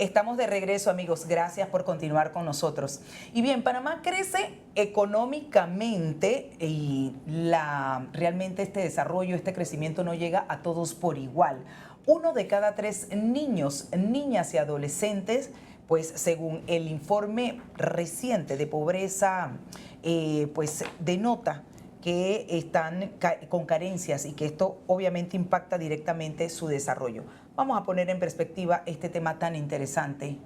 Estamos de regreso, amigos. Gracias por continuar con nosotros. Y bien, Panamá crece económicamente y realmente este desarrollo, este crecimiento no llega a todos por igual. 1 de cada 3 niños, niñas y adolescentes, pues según el informe reciente de pobreza, pues denota que están con carencias y que esto obviamente impacta directamente su desarrollo. Vamos a poner en perspectiva este tema tan interesante,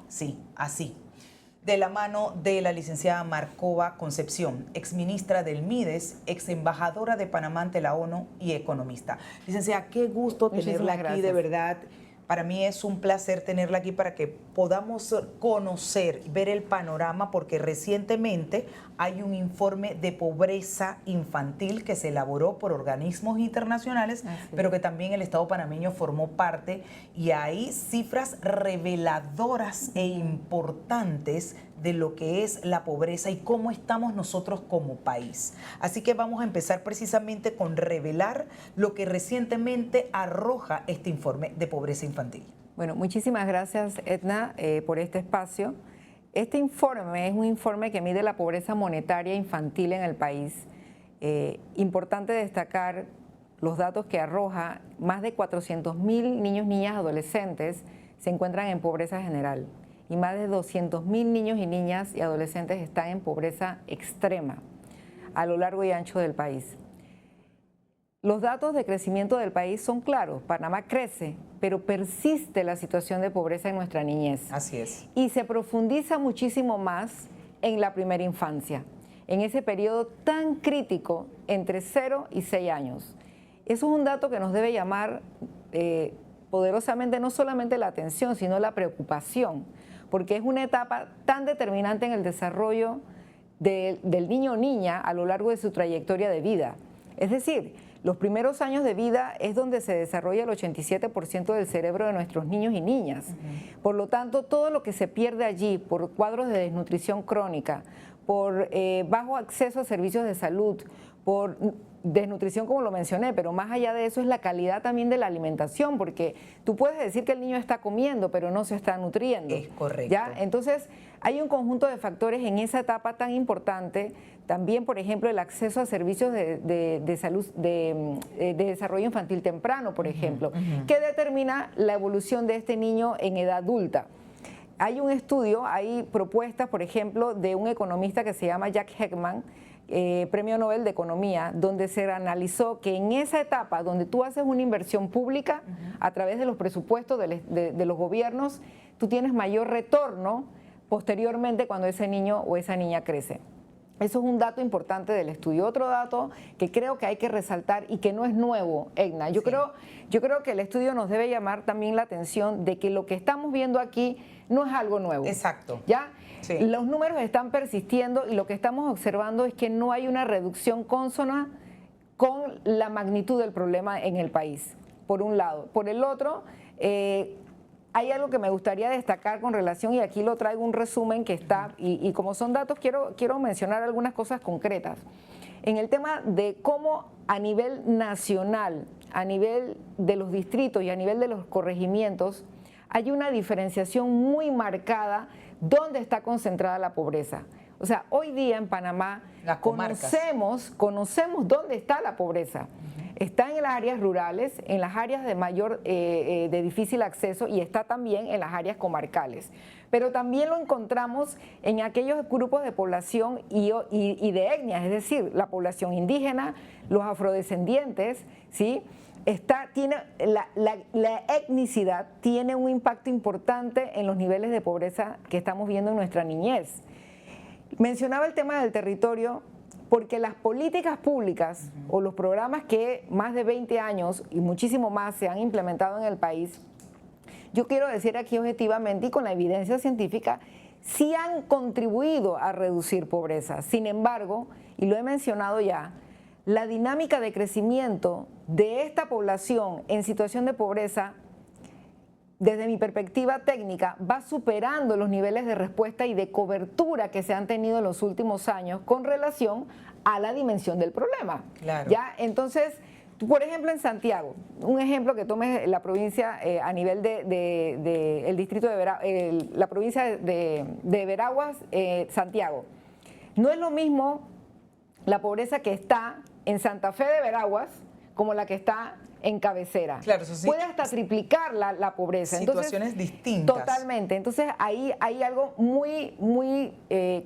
sí, así. De la mano de la licenciada Marcova Concepción, exministra del MIDES, ex embajadora de Panamá ante la ONU y economista. Licenciada, qué gusto tenerla aquí, de verdad. Para mí es un placer tenerla aquí para que podamos conocer, ver el panorama, porque recientemente hay un informe de pobreza infantil que se elaboró por organismos internacionales, pero que también el Estado panameño formó parte, y hay cifras reveladoras e importantes de lo que es la pobreza y cómo estamos nosotros como país. Así que vamos a empezar precisamente con revelar lo que recientemente arroja este informe de pobreza infantil. Bueno, muchísimas gracias, Edna, por este espacio. Este informe es un informe que mide la pobreza monetaria infantil en el país. Importante destacar los datos que arroja: más de 400.000 niños, niñas, adolescentes se encuentran en pobreza general, y más de 200.000 niños y niñas y adolescentes están en pobreza extrema a lo largo y ancho del país. Los datos de crecimiento del país son claros. Panamá crece, pero persiste la situación de pobreza en nuestra niñez. Así es. Y se profundiza muchísimo más en la primera infancia, en ese periodo tan crítico entre 0 y 6 años. Eso es un dato que nos debe llamar poderosamente no solamente la atención, sino la preocupación, porque es una etapa tan determinante en el desarrollo del niño o niña a lo largo de su trayectoria de vida. Es decir, los primeros años de vida es donde se desarrolla el 87% del cerebro de nuestros niños y niñas. Por lo tanto, todo lo que se pierde allí por cuadros de desnutrición crónica, por bajo acceso a servicios de salud, por desnutrición, como lo mencioné, pero más allá de eso es la calidad también de la alimentación, porque tú puedes decir que el niño está comiendo, pero no se está nutriendo. Es correcto. ¿Ya? Entonces, hay un conjunto de factores en esa etapa tan importante. También, por ejemplo, el acceso a servicios de salud, de desarrollo infantil temprano, por ejemplo, que determina la evolución de este niño en edad adulta. Hay un estudio, hay propuestas, por ejemplo, de un economista que se llama Jack Heckman, Premio Nobel de Economía, donde se analizó que en esa etapa donde tú haces una inversión pública a través de los presupuestos de los gobiernos, tú tienes mayor retorno posteriormente cuando ese niño o esa niña crece. Eso es un dato importante del estudio. Otro dato que creo que hay que resaltar y que no es nuevo, Edna. Yo creo que el estudio nos debe llamar también la atención de que lo que estamos viendo aquí no es algo nuevo. Exacto. ¿Ya? Sí. Los números están persistiendo y lo que estamos observando es que no hay una reducción consona con la magnitud del problema en el país, por un lado. Por el otro, hay algo que me gustaría destacar con relación, y aquí lo traigo un resumen que está, y como son datos, quiero mencionar algunas cosas concretas. En el tema de cómo a nivel nacional, a nivel de los distritos y a nivel de los corregimientos, hay una diferenciación muy marcada dónde está concentrada la pobreza. O sea, hoy día en Panamá conocemos dónde está la pobreza. Está en las áreas rurales, en las áreas de mayor, de difícil acceso, y está también en las áreas comarcales. Pero también lo encontramos en aquellos grupos de población y de etnias, es decir, la población indígena, los afrodescendientes, ¿sí? La etnicidad tiene un impacto importante en los niveles de pobreza que estamos viendo en nuestra niñez. Mencionaba el tema del territorio porque las políticas públicas o los programas que más de 20 años y muchísimo más se han implementado en el país, yo quiero decir aquí objetivamente y con la evidencia científica, sí han contribuido a reducir pobreza. Sin embargo, y lo he mencionado ya, la dinámica de crecimiento de esta población en situación de pobreza, desde mi perspectiva técnica, va superando los niveles de respuesta y de cobertura que se han tenido en los últimos años con relación a la dimensión del problema. Claro. ¿Ya? Entonces, Por ejemplo, en Santiago, un ejemplo que tomes la provincia a nivel de el distrito de la provincia de Veraguas, Santiago. No es lo mismo la pobreza que está en Santa Fe de Veraguas como la que está en Cabecera. Claro, eso sí. Puede hasta triplicar la pobreza. Situaciones distintas. Totalmente. Entonces, ahí hay algo muy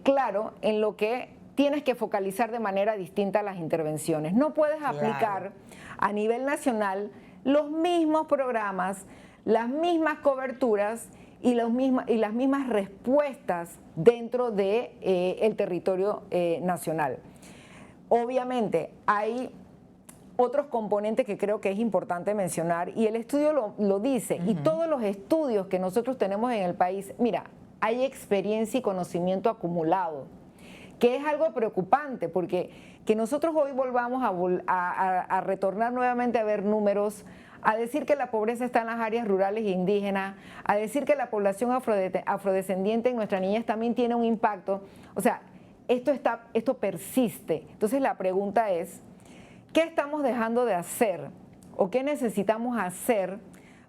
claro en lo que tienes que focalizar de manera distinta las intervenciones. No puedes aplicar a nivel nacional los mismos programas, las mismas coberturas y las mismas respuestas dentro del territorio nacional. Obviamente, hay otros componentes que creo que es importante mencionar y el estudio lo dice, y todos los estudios que nosotros tenemos en el país, mira, hay experiencia y conocimiento acumulado, que es algo preocupante, porque que nosotros hoy volvamos a retornar nuevamente a ver números, a decir que la pobreza está en las áreas rurales e indígenas, a decir que la población afrodescendiente en nuestra niñez también tiene un impacto. O sea, esto persiste. Entonces la pregunta es, ¿qué estamos dejando de hacer o qué necesitamos hacer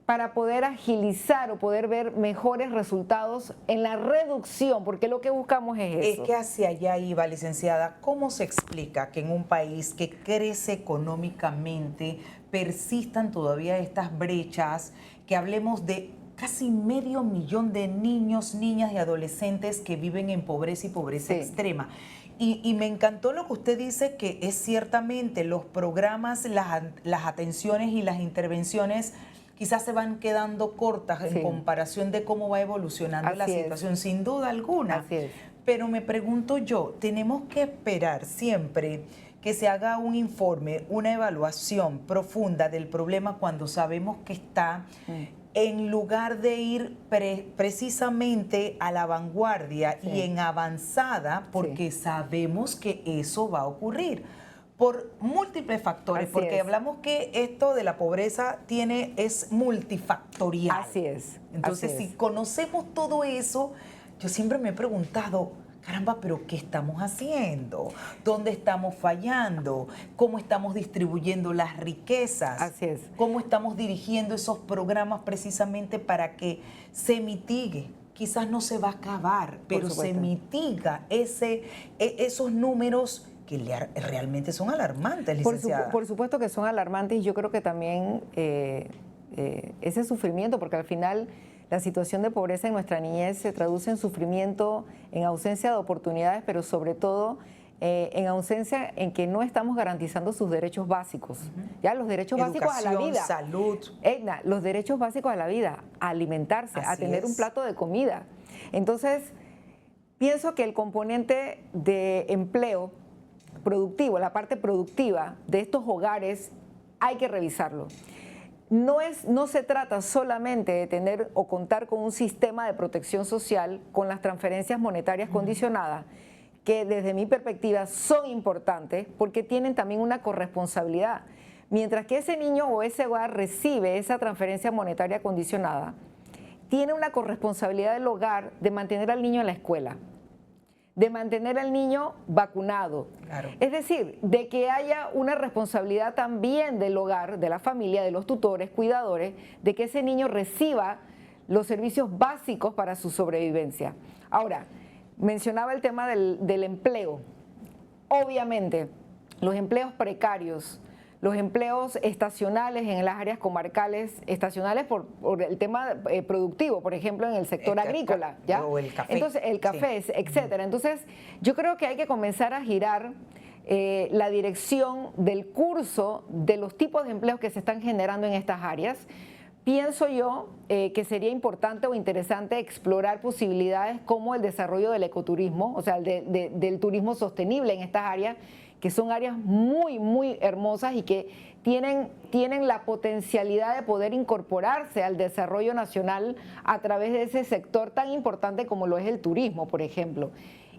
para poder agilizar o poder ver mejores resultados en la reducción? Porque lo que buscamos es eso. Es que hacia allá iba, licenciada. ¿Cómo se explica que en un país que crece económicamente persistan todavía estas brechas, que hablemos de casi 500.000 de niños, niñas y adolescentes que viven en pobreza y pobreza extrema? Y me encantó lo que usted dice, que es ciertamente los programas, las atenciones y las intervenciones quizás se van quedando cortas en comparación de cómo va evolucionando la situación, sin duda alguna. Así es. Pero me pregunto yo, ¿tenemos que esperar siempre que se haga un informe, una evaluación profunda del problema cuando sabemos que está, en lugar de ir precisamente a la vanguardia y en avanzada, porque sabemos que eso va a ocurrir? Por múltiples factores, porque hablamos que esto de la pobreza es multifactorial. Así es. Entonces, si conocemos todo eso, yo siempre me he preguntado, caramba, pero ¿qué estamos haciendo? ¿Dónde estamos fallando? ¿Cómo estamos distribuyendo las riquezas? Así es. ¿Cómo estamos dirigiendo esos programas precisamente para que se mitigue? Quizás no se va a acabar, pero se mitiga esos números que realmente son alarmantes, licenciada. Por supuesto que son alarmantes, y yo creo que también ese sufrimiento, porque al final la situación de pobreza en nuestra niñez se traduce en sufrimiento, en ausencia de oportunidades, pero sobre todo en ausencia en que no estamos garantizando sus derechos básicos. Ya los derechos básicos a la vida. Salud. Edna, los derechos básicos a la vida, a alimentarse, a tener un plato de comida. Entonces, pienso que el componente de empleo productivo, la parte productiva de estos hogares, hay que revisarlo. No se trata solamente de tener o contar con un sistema de protección social con las transferencias monetarias condicionadas, que desde mi perspectiva son importantes porque tienen también una corresponsabilidad. Mientras que ese niño o ese hogar recibe esa transferencia monetaria condicionada, tiene una corresponsabilidad del hogar de mantener al niño en la escuela, de mantener al niño vacunado. Claro. Es decir, de que haya una responsabilidad también del hogar, de la familia, de los tutores, cuidadores, de que ese niño reciba los servicios básicos para su sobrevivencia. Ahora, mencionaba el tema del empleo. Obviamente, los empleos precarios, los empleos estacionales en las áreas comarcales, estacionales por el tema productivo, por ejemplo, en el sector agrícola, ¿ya? O el café. Entonces, el café, etcétera. Entonces, yo creo que hay que comenzar a girar la dirección del curso de los tipos de empleos que se están generando en estas áreas. Pienso yo que sería importante o interesante explorar posibilidades como el desarrollo del ecoturismo, o sea, del turismo sostenible en estas áreas, que son áreas muy, muy hermosas y que tienen la potencialidad de poder incorporarse al desarrollo nacional a través de ese sector tan importante como lo es el turismo, por ejemplo.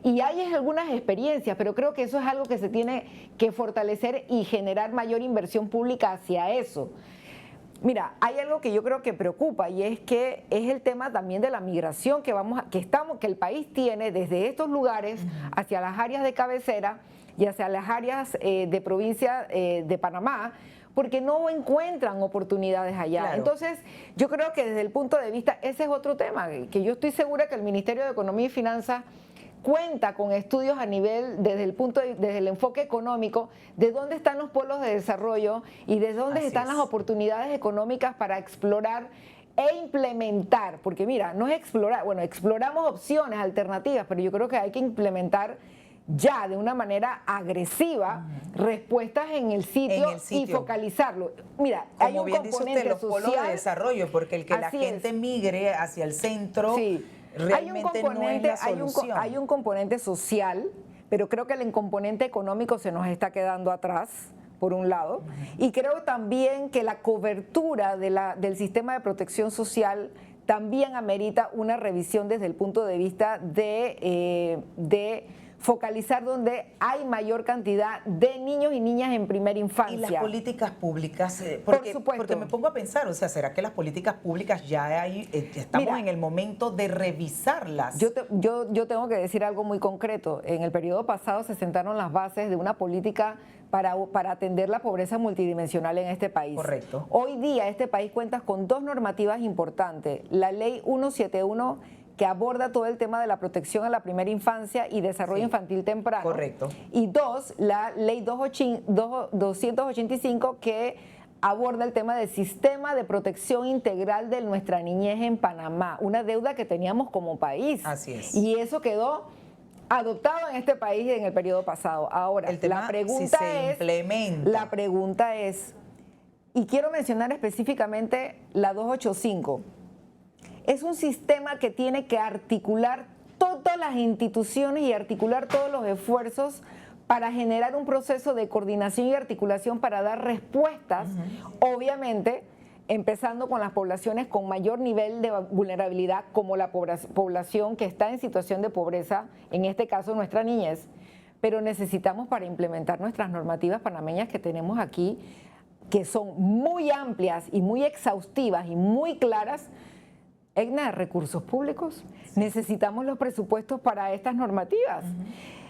Y hay algunas experiencias, pero creo que eso es algo que se tiene que fortalecer y generar mayor inversión pública hacia eso. Mira, hay algo que yo creo que preocupa, y es que es el tema también de la migración que el país tiene desde estos lugares hacia las áreas de cabecera y hacia las áreas de provincia de Panamá, porque no encuentran oportunidades allá. Claro. Entonces, yo creo que desde el punto de vista, ese es otro tema, que yo estoy segura que el Ministerio de Economía y Finanzas cuenta con estudios a nivel, desde el enfoque económico, de dónde están los polos de desarrollo y de dónde Así están es. las oportunidades económicas para explorar e implementar, porque mira, no es explorar, bueno, exploramos opciones alternativas, pero yo creo que hay que implementar ya de una manera agresiva respuestas en el sitio y focalizarlo. Mira, como hay un bien dice componente usted, los polos social, de desarrollo, porque el que la así gente es. migre hacia el centro Sí. realmente no es la solución. Hay un componente social, pero creo que el componente económico se nos está quedando atrás, por un lado, y creo también que la cobertura del sistema de protección social también amerita una revisión desde el punto de vista de focalizar donde hay mayor cantidad de niños y niñas en primera infancia. Y las políticas públicas, Por supuesto. porque me pongo a pensar, o sea, ¿será que las políticas públicas ya estamos Mira, en el momento de revisarlas? Yo tengo que decir algo muy concreto. En el periodo pasado se sentaron las bases de una política para atender la pobreza multidimensional en este país. Correcto. Hoy día este país cuenta con dos normativas importantes. La Ley 171, que aborda todo el tema de la protección a la primera infancia y desarrollo infantil temprano. Correcto. Y dos, la Ley 285, que aborda el tema del sistema de protección integral de nuestra niñez en Panamá, una deuda que teníamos como país. Así es. Y eso quedó adoptado en este país en el periodo pasado. Ahora, El tema, la pregunta si se implementa. La pregunta es, y quiero mencionar específicamente la 285, es un sistema que tiene que articular todas las instituciones y articular todos los esfuerzos para generar un proceso de coordinación y articulación para dar respuestas, obviamente, empezando con las poblaciones con mayor nivel de vulnerabilidad, como la población que está en situación de pobreza, en este caso nuestra niñez. Pero necesitamos, para implementar nuestras normativas panameñas que tenemos aquí, que son muy amplias y muy exhaustivas y muy claras, Edna, recursos públicos. Necesitamos los presupuestos para estas normativas.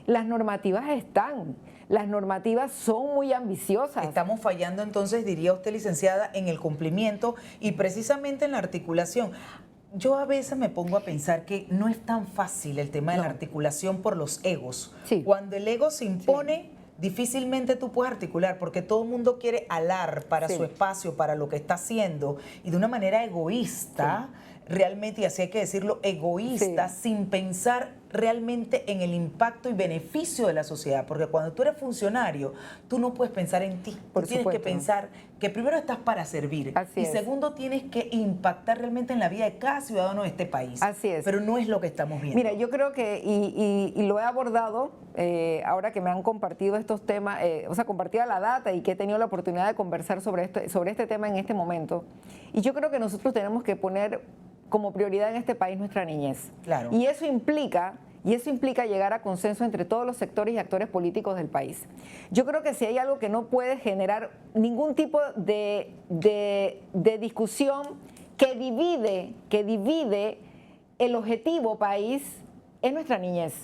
Las normativas están, las normativas son muy ambiciosas. Estamos fallando entonces, diría usted, licenciada, en el cumplimiento y precisamente en la articulación. Yo a veces me pongo a pensar que no es tan fácil el tema de la articulación por los egos. Sí. Cuando el ego se impone, difícilmente tú puedes articular porque todo el mundo quiere alar para su espacio, para lo que está haciendo y de una manera egoísta, realmente, y así hay que decirlo, egoísta, sin pensar realmente en el impacto y beneficio de la sociedad, porque cuando tú eres funcionario, tú no puedes pensar en ti, tú tienes que pensar que primero estás para servir y segundo tienes que impactar realmente en la vida de cada ciudadano de este país. Así es. Pero no es lo que estamos viendo. Mira, yo creo que, y lo he abordado ahora que me han compartido estos temas, o sea, compartida la data y que he tenido la oportunidad de conversar sobre este tema en este momento, y yo creo que nosotros tenemos que poner como prioridad en este país nuestra niñez. Claro. Y eso implica llegar a consenso entre todos los sectores y actores políticos del país. Yo creo que si hay algo que no puede generar ningún tipo de discusión que divide el objetivo país, es nuestra niñez.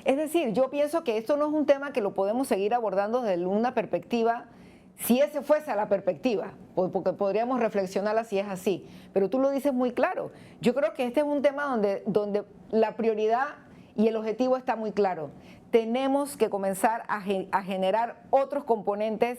Es decir, yo pienso que esto no es un tema que lo podemos seguir abordando desde una perspectiva. Si ese fuese la perspectiva, porque podríamos reflexionarla si es así, pero tú lo dices muy claro. Yo creo que este es un tema donde la prioridad y el objetivo está muy claro. Tenemos que comenzar a generar otros componentes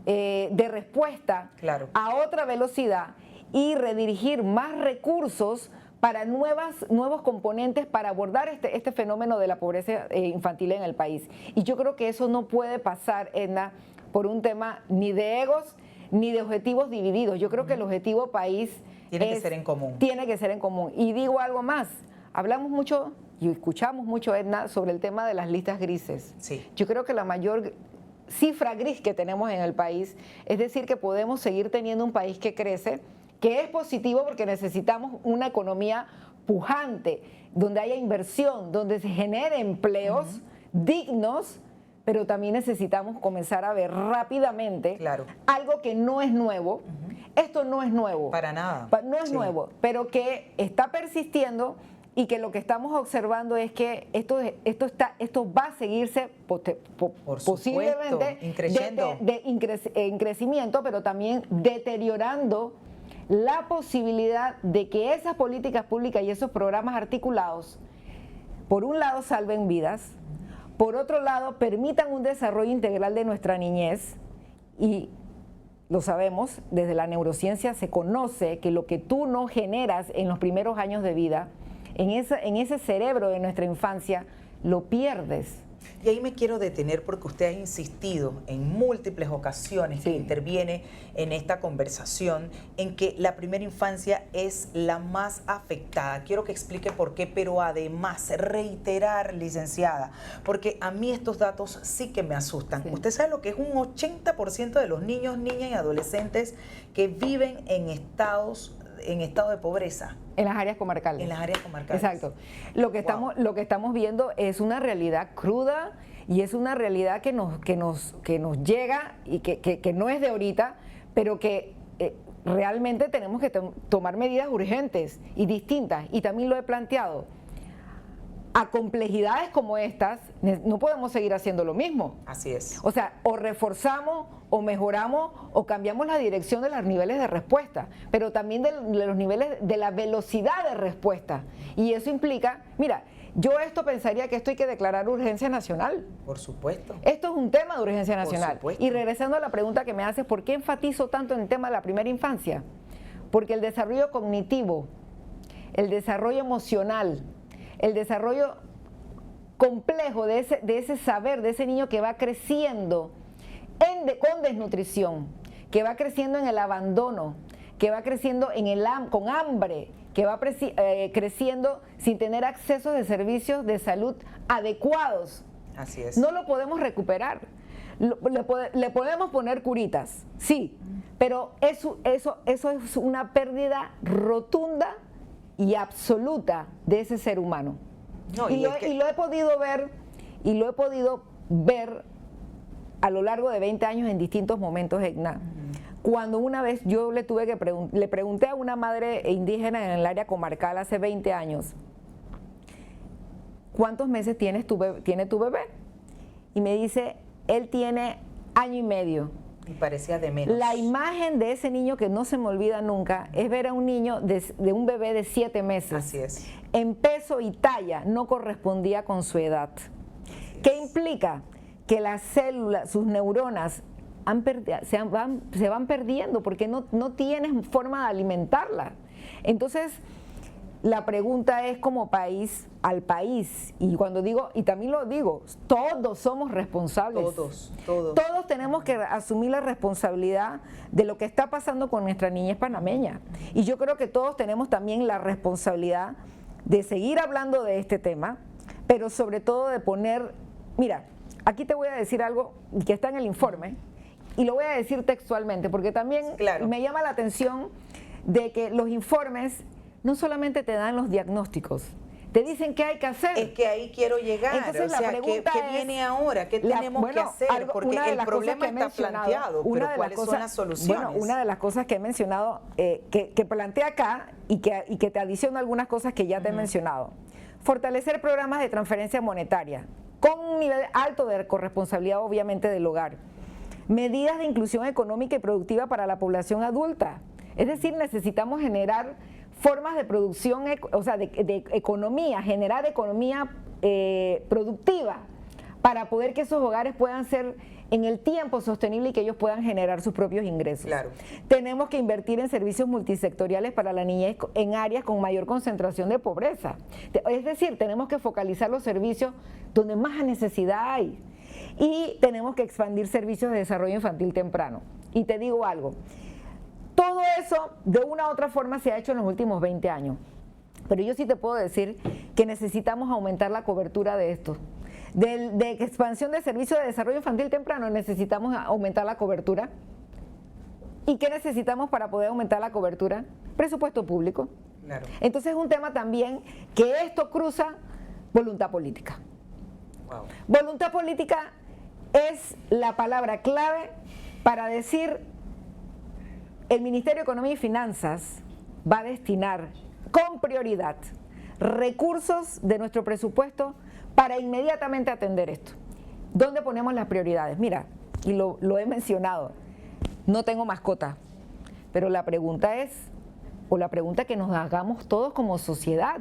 de respuesta a otra velocidad y redirigir más recursos para nuevos componentes para abordar este fenómeno de la pobreza infantil en el país. Y yo creo que eso no puede pasar, Edna, por un tema ni de egos ni de objetivos divididos. Yo creo que el objetivo país tiene que ser en común. Tiene que ser en común. Y digo algo más, hablamos mucho y escuchamos mucho, Edna, sobre el tema de las listas grises. Sí. Yo creo que la mayor cifra gris que tenemos en el país es decir que podemos seguir teniendo un país que crece, que es positivo porque necesitamos una economía pujante, donde haya inversión, donde se genere empleos dignos, pero también necesitamos comenzar a ver rápidamente algo que no es nuevo. Esto no es nuevo. Para nada. No es nuevo, pero que está persistiendo y que lo que estamos observando es que esto va a seguirse posiblemente en crecimiento, pero también deteriorando la posibilidad de que esas políticas públicas y esos programas articulados, por un lado, salven vidas, por otro lado, permitan un desarrollo integral de nuestra niñez. Y lo sabemos, desde la neurociencia se conoce que lo que tú no generas en los primeros años de vida, en ese cerebro de nuestra infancia, lo pierdes. Y ahí me quiero detener porque usted ha insistido en múltiples ocasiones que interviene en esta conversación en que la primera infancia es la más afectada. Quiero que explique por qué, pero además reiterar, licenciada, porque a mí estos datos sí que me asustan. Sí. Usted sabe lo que es un 80% de los niños, niñas y adolescentes que viven en estado de pobreza. En las áreas comarcales. En las áreas comarcales. Exacto. Lo que estamos viendo es una realidad cruda y es una realidad que nos llega y que no es de ahorita, pero que realmente tenemos que tomar medidas urgentes y distintas. Y también lo he planteado. A complejidades como estas, no podemos seguir haciendo lo mismo. Así es. O sea, o reforzamos, o mejoramos, o cambiamos la dirección de los niveles de respuesta, pero también de los niveles de la velocidad de respuesta. Y eso implica, mira, yo pensaría que esto hay que declarar urgencia nacional. Por supuesto. Esto es un tema de urgencia nacional. Por supuesto. Y regresando a la pregunta que me haces, ¿por qué enfatizo tanto en el tema de la primera infancia? Porque el desarrollo cognitivo, el desarrollo emocional, el desarrollo complejo de ese saber, de ese niño que va creciendo con desnutrición, que va creciendo en el abandono, que va creciendo con hambre, que va creciendo sin tener acceso de servicios de salud adecuados. Así es. No lo podemos recuperar. Le podemos poner curitas, sí, pero eso es una pérdida rotunda y absoluta de ese ser humano. No, y lo he podido ver a lo largo de 20 años en distintos momentos, Edna. Cuando una vez yo le pregunté a una madre indígena en el área comarcal hace 20 años, ¿cuántos meses tiene tu bebé? Y me dice, él tiene 1 año y medio. Y parecía de menos. La imagen de ese niño que no se me olvida nunca es ver a un niño de un bebé de 7 meses. Así es. En peso y talla no correspondía con su edad. ¿Qué implica? Que las células, sus neuronas se van perdiendo porque no tienes forma de alimentarla. Entonces, la pregunta es como país, al país, y cuando digo, y también lo digo, todos somos responsables. Todos tenemos que asumir la responsabilidad de lo que está pasando con nuestra niñez panameña. Y yo creo que todos tenemos también la responsabilidad de seguir hablando de este tema, pero sobre todo de poner, mira, aquí te voy a decir algo que está en el informe, y lo voy a decir textualmente, porque también me llama la atención de que los informes no solamente te dan los diagnósticos, te dicen qué hay que hacer. Es que ahí quiero llegar. Entonces, o sea, ¿qué viene ahora? ¿Qué tenemos que hacer? Porque el problema está planteado, pero ¿cuáles son las soluciones? Bueno, una de las cosas que he mencionado, que plantea acá y que te adiciona algunas cosas que ya te he mencionado. Fortalecer programas de transferencia monetaria con un nivel alto de corresponsabilidad, obviamente, del hogar. Medidas de inclusión económica y productiva para la población adulta. Es decir, necesitamos generar formas de producción, o sea, de economía, generar economía productiva para poder que esos hogares puedan ser en el tiempo sostenible y que ellos puedan generar sus propios ingresos. Claro. Tenemos que invertir en servicios multisectoriales para la niñez en áreas con mayor concentración de pobreza. Es decir, tenemos que focalizar los servicios donde más necesidad hay. Y tenemos que expandir servicios de desarrollo infantil temprano. Y te digo algo, todo eso de una u otra forma se ha hecho en los últimos 20 años. Pero yo sí te puedo decir que necesitamos aumentar la cobertura de esto. De expansión de servicios de desarrollo infantil temprano necesitamos aumentar la cobertura. ¿Y qué necesitamos para poder aumentar la cobertura? Presupuesto público. Claro. Entonces es un tema también que esto cruza voluntad política. Wow. Voluntad política es la palabra clave para decir el Ministerio de Economía y Finanzas va a destinar con prioridad recursos de nuestro presupuesto para inmediatamente atender esto. ¿Dónde ponemos las prioridades? Mira, y lo he mencionado, no tengo mascota, pero la pregunta es, o la pregunta que nos hagamos todos como sociedad,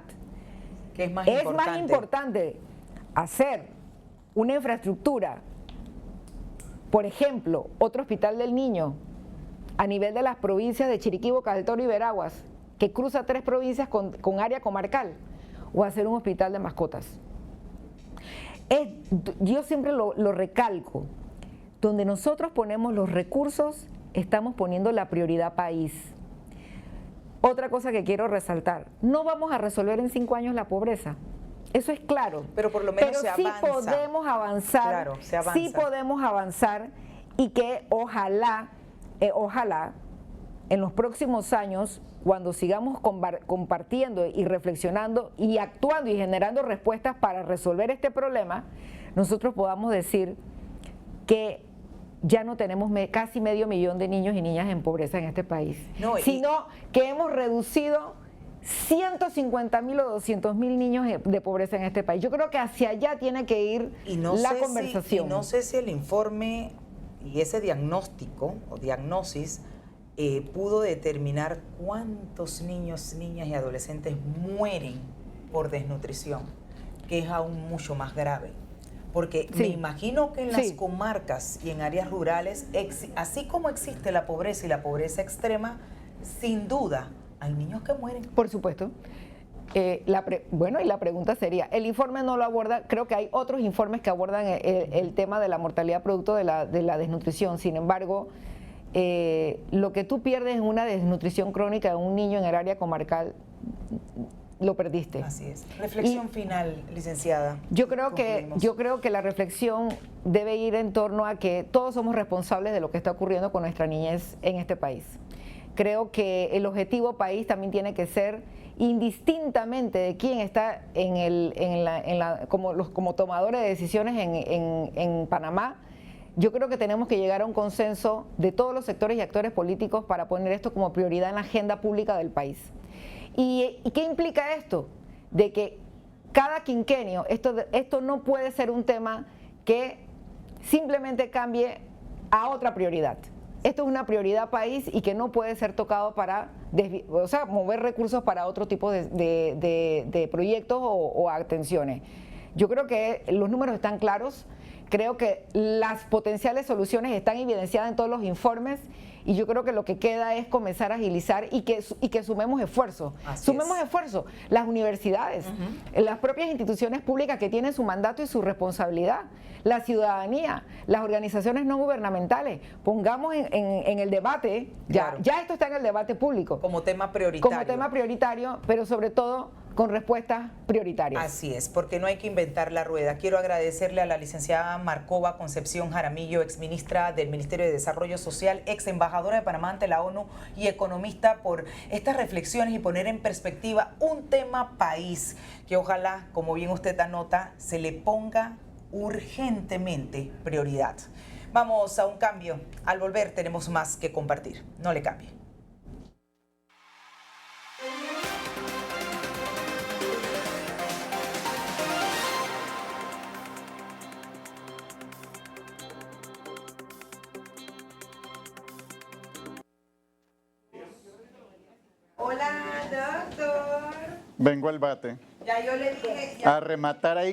¿qué es más ¿es importante? más importante hacer una infraestructura, por ejemplo, otro hospital del niño a nivel de las provincias de Chiriquí, Boca del Toro y Veraguas, que cruza 3 provincias con área comarcal, o hacer un hospital de mascotas? Yo siempre lo recalco, donde nosotros ponemos los recursos, estamos poniendo la prioridad país. Otra cosa que quiero resaltar, no vamos a resolver en 5 años la pobreza. Eso es claro. Pero por lo menos pero se sí avanza. podemos avanzar. Claro, se avanza. Sí podemos avanzar y que ojalá en los próximos años, cuando sigamos compartiendo y reflexionando y actuando y generando respuestas para resolver este problema, nosotros podamos decir que ya no tenemos casi 500.000 de niños y niñas en pobreza en este país, sino que hemos reducido 150.000 o 200.000 niños de pobreza en este país. Yo creo que hacia allá tiene que ir la conversación. Y no sé si el informe y ese diagnóstico o diagnosis pudo determinar cuántos niños, niñas y adolescentes mueren por desnutrición, que es aún mucho más grave. Porque me imagino que en las comarcas y en áreas rurales, así como existe la pobreza y la pobreza extrema, sin duda hay niños que mueren. Por supuesto. Bueno, y la pregunta sería, el informe no lo aborda, creo que hay otros informes que abordan el tema de la mortalidad producto de la desnutrición. Sin embargo, lo que tú pierdes en una desnutrición crónica de un niño en el área comarcal, lo perdiste. Así es. Reflexión final, licenciada. Yo creo que la reflexión debe ir en torno a que todos somos responsables de lo que está ocurriendo con nuestra niñez en este país. Creo que el objetivo país también tiene que ser, indistintamente de quién está como tomadores de decisiones en Panamá, yo creo que tenemos que llegar a un consenso de todos los sectores y actores políticos para poner esto como prioridad en la agenda pública del país. ¿Y qué implica esto? De que cada quinquenio, esto no puede ser un tema que simplemente cambie a otra prioridad. Esto es una prioridad país y que no puede ser tocado para mover recursos para otro tipo de proyectos o atenciones. Yo creo que los números están claros, creo que las potenciales soluciones están evidenciadas en todos los informes y yo creo que lo que queda es comenzar a agilizar y que sumemos esfuerzos. Esfuerzo. Las universidades, las propias instituciones públicas que tienen su mandato y su responsabilidad, la ciudadanía, las organizaciones no gubernamentales, pongamos en el debate, ya esto está en el debate público. Como tema prioritario. Como tema prioritario, pero sobre todo con respuestas prioritarias. Así es, porque no hay que inventar la rueda. Quiero agradecerle a la licenciada Marcova Concepción Jaramillo, exministra del Ministerio de Desarrollo Social, ex embajadora de Panamá ante la ONU y economista, por estas reflexiones y poner en perspectiva un tema país que ojalá, como bien usted anota, se le ponga urgentemente prioridad. Vamos a un cambio. Al volver tenemos más que compartir. No le cambie. Hola, doctor. Vengo al bate. Ya yo le dije. A rematar ahí